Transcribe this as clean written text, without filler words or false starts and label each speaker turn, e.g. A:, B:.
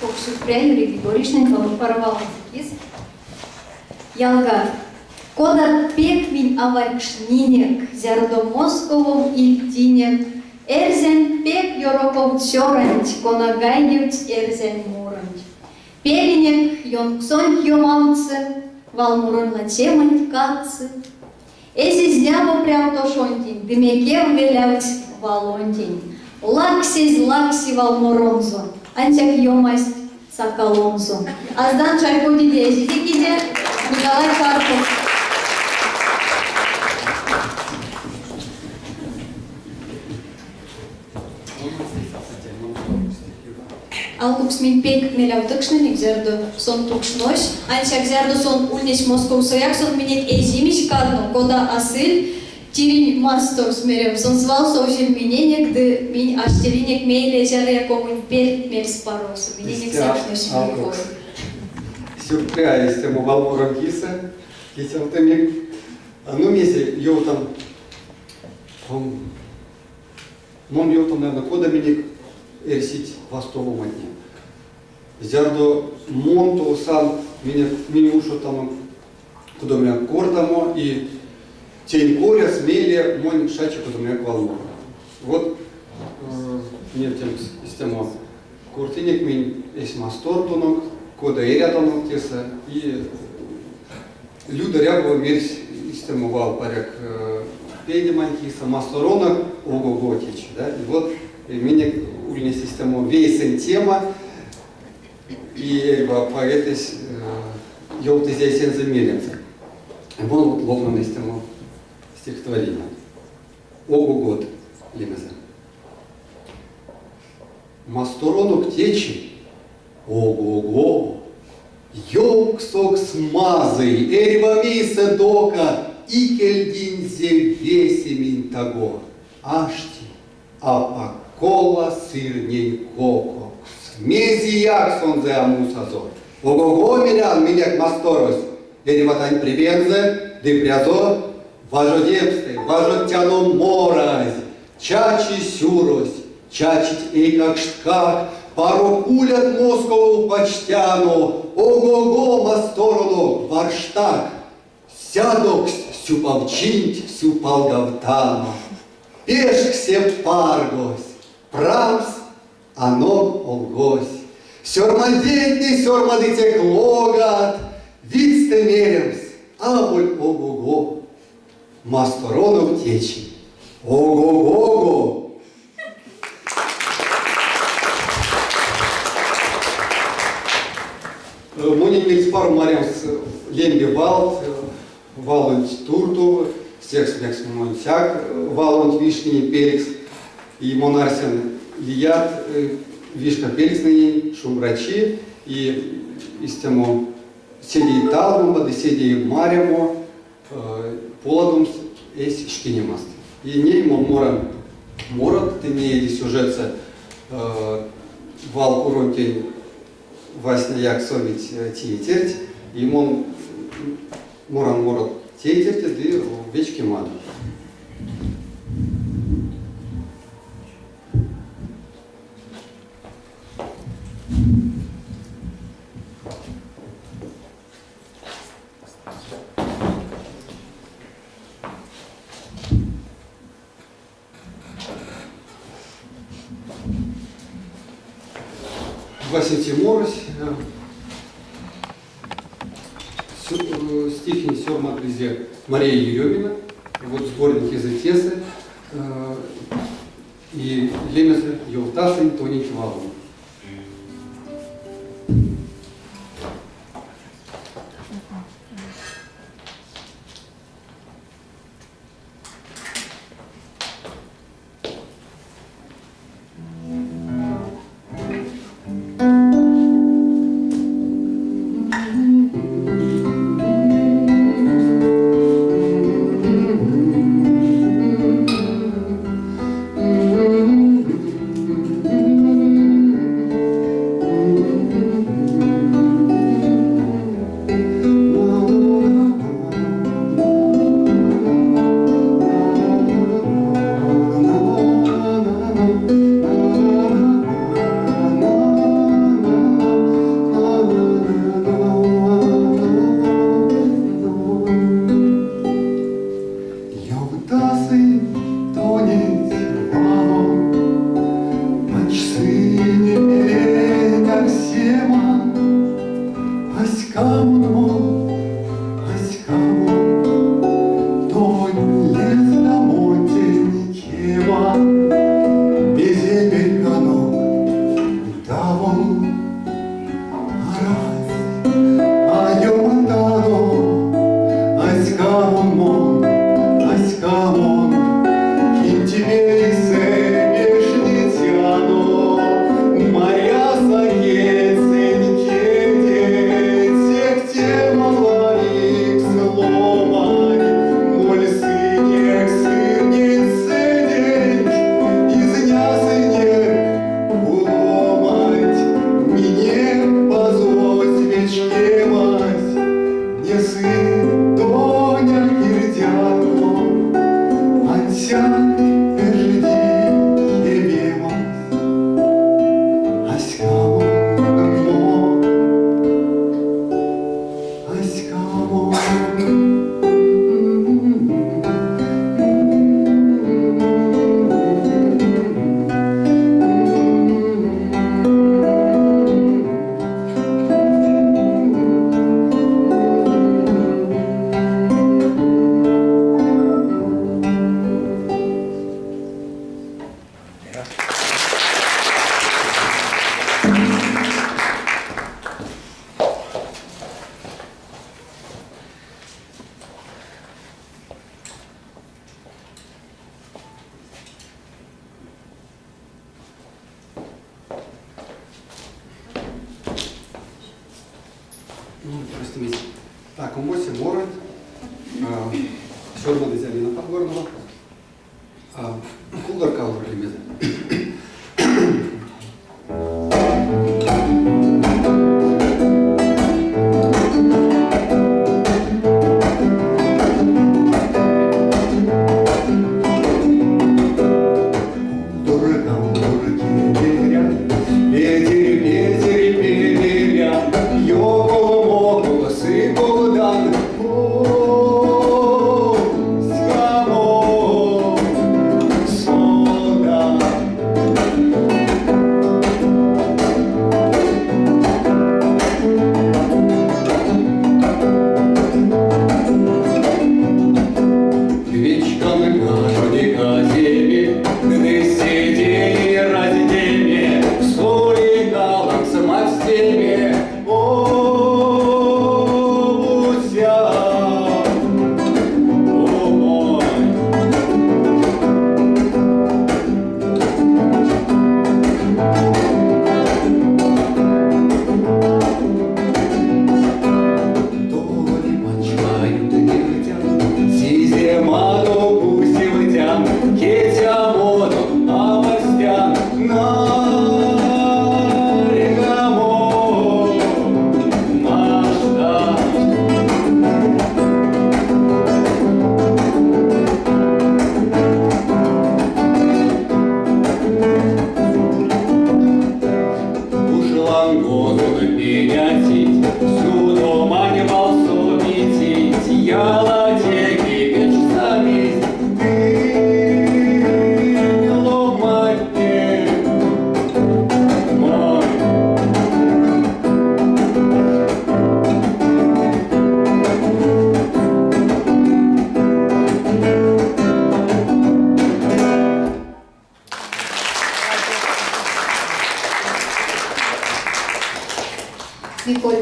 A: Поксупряюри Григоришнен порвал кис. Ялга. Кода пек вин аваркшнинек, зярдо Московом ильтинек, эрзен пек йороков цёранч, конагайневц эрзен муранч. Пелинек йонксон йомалцы, валмурынла темань катцы. Эзиз ляво прям тошонтин, дымекем велявц валонтин. Лаксиз лакси валмуронзо, антяк йомасть сакалонзо. Аздан Чайкодиде эзизикиде Николай Карпов. Алкукс мин пек меляв тыкшненик зердо сон тукшнось, анчак зердо сон ульнес Москов сояк сон минет эзимиш кадно, кода асыль тирин мастор смерев, сон свал совсем миненек, да мин аштелинек мейле зердо якомын пер мерс парос, миненек сакшнось минекой.
B: Сюрпря истему валмуром киса, кисел тымик, ну месе йотам, мом йотам, наверное, кода минек эрсить вастову матне. Зярдо монту сан мини ушу там куда меня кортамо и тень коря смеле мон шачи куда меня квалмо. Вот мне тем система куртинек мин есть мастор тонок, кода эрятонок теса и люда рябова мерсь систему вал паряк педимантиса масторонок ого-готич, да, и вот меня ульня система вейсен тема и по этой ёлты здесь замерится. Вон вот ловно система стихотворения. Ого-гот лимеза. Масторонок течи, ого-го, ёксок смазый, эрва миса дока, икельдинзе весемин таго, ашти, апакола сырней коко. Мези яксон зе амусазор. Ого-го милян минек масторос. Ереватань прибензе, ды прязо, важодепсты, важодтяно мораз. Чачи сюрось, чачить эй как шткак, пару кулят Москову почтяну. Ого-го мастороно, варштак. Сядокс сюпавчинть, сюпалгавтано. Пешк се паргось, прамс, анон олгось. Сёрмадетни, сёрмадыте клогат, вицте меремс, абуль ого-го. Масторонов течи, ого-го-го. Монин мельспар марямс лемби валт, валунт турту, секс мекс монсяк, валунт вишни перекс и монарсен лият, вишка перецный, шумрачи и истему седи талму, да седи марему, поладумс эс шкинемаст. И не ему морат, ты не сюжетца вал уронтень Васня як совить тиетерть, и мон морат тиетерть, да вечки мада. Вася Тиморось, стихи Сёрма Гризе Мария Еремина, вот сборник из Этесы и Лемеса Йолтасен Тони Кивалу. Простите. Так, умойся море. Шорма дизелина подгорного. Кулар калор лимеза.
A: Николь.